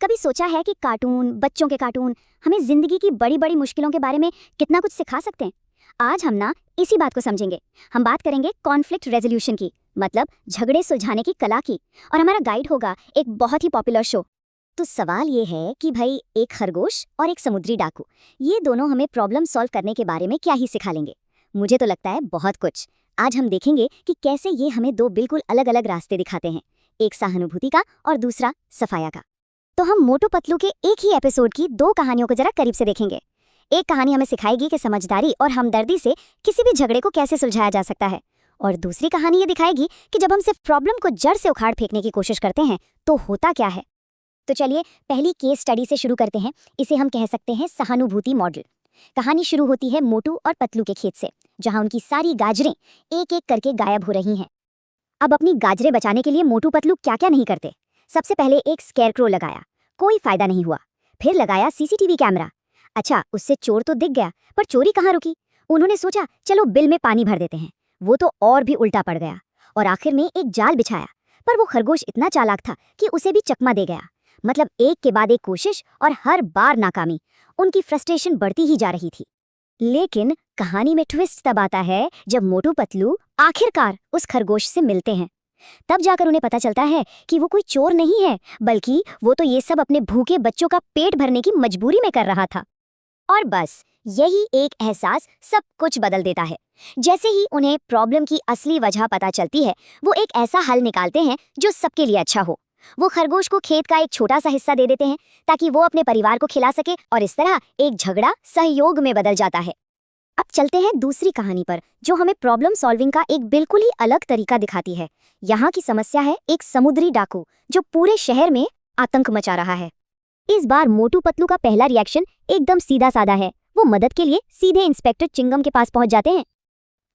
कभी सोचा है कि कार्टून, बच्चों के कार्टून हमें जिंदगी की बड़ी बड़ी मुश्किलों के बारे में कितना कुछ सिखा सकते हैं। आज हम इसी बात को समझेंगे। हम बात करेंगे कॉन्फ्लिक्ट रेजोल्यूशन की, मतलब झगड़े सुलझाने की कला की, और हमारा गाइड होगा एक बहुत ही पॉपुलर शो। तो सवाल ये है कि भाई, एक खरगोश और एक समुद्री डाकू, ये दोनों हमें प्रॉब्लम सॉल्व करने के बारे में क्या ही सिखा लेंगे। मुझे तो लगता है बहुत कुछ। आज हम देखेंगे कि कैसे ये हमें दो बिल्कुल अलग अलग रास्ते दिखाते हैं, एक सहानुभूति का और दूसरा सफाया का। तो हम मोटू पतलू के एक ही एपिसोड की दो कहानियों को जरा करीब से देखेंगे। एक कहानी हमें सिखाएगी कि समझदारी और हमदर्दी से किसी भी झगड़े को कैसे सुलझाया जा सकता है, और दूसरी कहानी ये दिखाएगी कि जब हम सिर्फ प्रॉब्लम को जड़ से उखाड़ फेंकने की कोशिश करते हैं तो होता क्या है। तो चलिए पहली केस स्टडी से शुरू करते हैं। इसे हम कह सकते हैं सहानुभूति मॉडल। कहानी शुरू होती है मोटू और पतलू के खेत से, जहां उनकी सारी गाजरें एक एक करके गायब हो रही हैं। अब अपनी गाजरें बचाने के लिए मोटू पतलू क्या क्या नहीं करते। सबसे पहले एक स्केयरक्रो लगाया, कोई फायदा नहीं हुआ। फिर लगाया सीसीटीवी कैमरा। अच्छा, उससे चोर तो दिख गया, पर चोरी कहाँ रुकी। उन्होंने सोचा चलो बिल में पानी भर देते हैं, वो तो और भी उल्टा पड़ गया। और आखिर में एक जाल बिछाया, पर वो खरगोश इतना चालाक था कि उसे भी चकमा दे गया। मतलब एक के बाद एक कोशिश और हर बार नाकामी। उनकी फ्रस्ट्रेशन बढ़ती ही जा रही थी। लेकिन कहानी में ट्विस्ट तब आता है जब मोटू पतलू आखिरकार उस खरगोश से मिलते हैं। तब जाकर उन्हें पता चलता है कि वो कोई चोर नहीं है, बल्कि वो तो ये सब अपने भूखे बच्चों का पेट भरने की मजबूरी में कर रहा था। और बस यही एक एहसास सब कुछ बदल देता है। जैसे ही उन्हें प्रॉब्लम की असली वजह पता चलती है, वो एक ऐसा हल निकालते हैं जो सबके लिए अच्छा हो। वो खरगोश को खेत का एक छोटा सा हिस्सा दे देते हैं ताकि वो अपने परिवार को खिला सके, और इस तरह एक झगड़ा सहयोग में बदल जाता है। अब चलते हैं दूसरी कहानी पर, जो हमें प्रॉब्लम सॉल्विंग का एक बिल्कुल ही अलग तरीका दिखाती है। यहाँ की समस्या है एक समुद्री डाकू जो पूरे शहर में आतंक मचा रहा है। इस बार मोटू पतलू का पहला रिएक्शन एकदम सीधा साधा है। वो मदद के लिए सीधे इंस्पेक्टर चिंगम के पास पहुंच जाते हैं।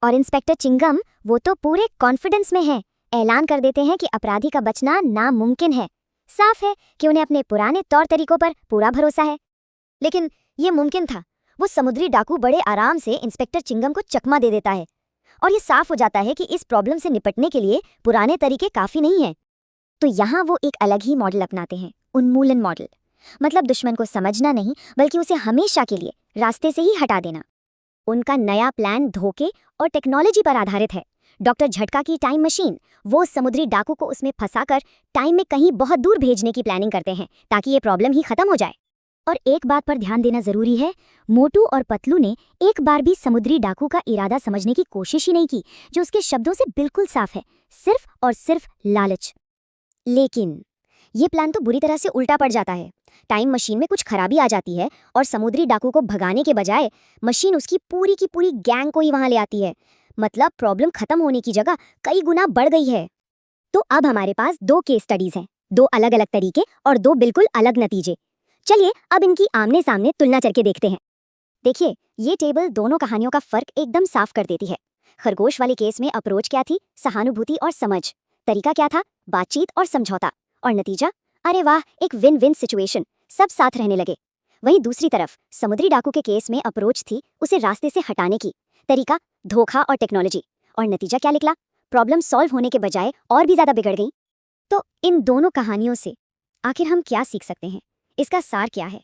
और इंस्पेक्टर चिंगम वो तो पूरे कॉन्फिडेंस में है, ऐलान कर देते हैं कि अपराधी का बचना नामुमकिन है। साफ है कि उन्हें अपने पुराने तौर तरीकों पर पूरा भरोसा है। लेकिन ये मुमकिन था। वो समुद्री डाकू बड़े आराम से इंस्पेक्टर चिंगम को चकमा दे देता है, और ये साफ हो जाता है कि इस प्रॉब्लम से निपटने के लिए पुराने तरीके काफी नहीं हैं। तो यहाँ वो एक अलग ही मॉडल अपनाते हैं, उन्मूलन मॉडल। मतलब दुश्मन को समझना नहीं, बल्कि उसे हमेशा के लिए रास्ते से ही हटा देना। उनका नया प्लान धोखे और टेक्नोलॉजी पर आधारित है। डॉक्टर झटका की टाइम मशीन, वो समुद्री डाकू को उसमें फंसाकर टाइम में कहीं बहुत दूर भेजने की प्लानिंग करते हैं ताकि ये प्रॉब्लम ही खत्म हो जाए। और एक बात पर ध्यान देना जरूरी है, मोटू और पतलू ने एक बार भी समुद्री डाकू का इरादा समझने की कोशिश ही नहीं की, जो उसके शब्दों से बिल्कुल साफ है, सिर्फ और सिर्फ लालच। लेकिन ये प्लान तो बुरी तरह से उल्टा पड़ जाता है। टाइम मशीन में कुछ खराबी आ जाती है और समुद्री डाकू को भगाने के बजाय मशीन उसकी पूरी की पूरी गैंग को ही वहां ले आती है। मतलब प्रॉब्लम खत्म होने की जगह कई गुना बढ़ गई है। तो अब हमारे पास दो केस स्टडीज हैं, दो अलग अलग तरीके और दो बिल्कुल अलग नतीजे। चलिए अब इनकी आमने सामने तुलना करके देखते हैं। देखिए, ये टेबल दोनों कहानियों का फर्क एकदम साफ कर देती है। खरगोश वाले केस में अप्रोच क्या थी, सहानुभूति और समझ। तरीका क्या था, बातचीत और समझौता। और नतीजा, अरे वाह, एक विन विन सिचुएशन, सब साथ रहने लगे। वहीं दूसरी तरफ समुद्री डाकू के केस में अप्रोच थी उसे रास्ते से हटाने की। तरीका धोखा और टेक्नोलॉजी। और नतीजा क्या निकला, प्रॉब्लम सॉल्व होने के बजाय और भी ज्यादा बिगड़ गई। तो इन दोनों कहानियों से आखिर हम क्या सीख सकते हैं, इसका सार क्या है?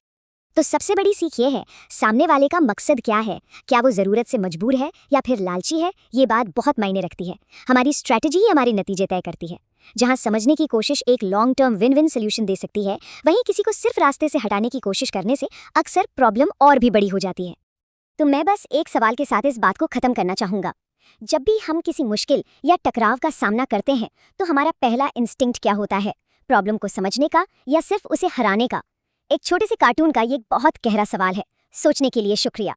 तो सबसे बड़ी सीख ये है, सामने वाले का मकसद क्या है। क्या वो जरूरत से मजबूर है या फिर लालची है, ये बात बहुत मायने रखती है। हमारी स्ट्रैटेजी ही हमारे नतीजे तय करती है। जहां समझने की कोशिश एक long term win win solution दे सकती है, वहीं किसी को सिर्फ रास्ते से हटाने की कोशिश करने से अक्सर प्रॉब्लम और भी बड़ी हो जाती है। तो मैं बस एक सवाल के साथ इस बात को खत्म करना चाहूंगा। जब भी हम किसी मुश्किल या टकराव का सामना करते हैं, तो हमारा पहला इंस्टिंक्ट क्या होता है, प्रॉब्लम को समझने का या सिर्फ उसे हराने का? एक छोटे से कार्टून का ये एक बहुत गहरा सवाल है। सोचने के लिए शुक्रिया।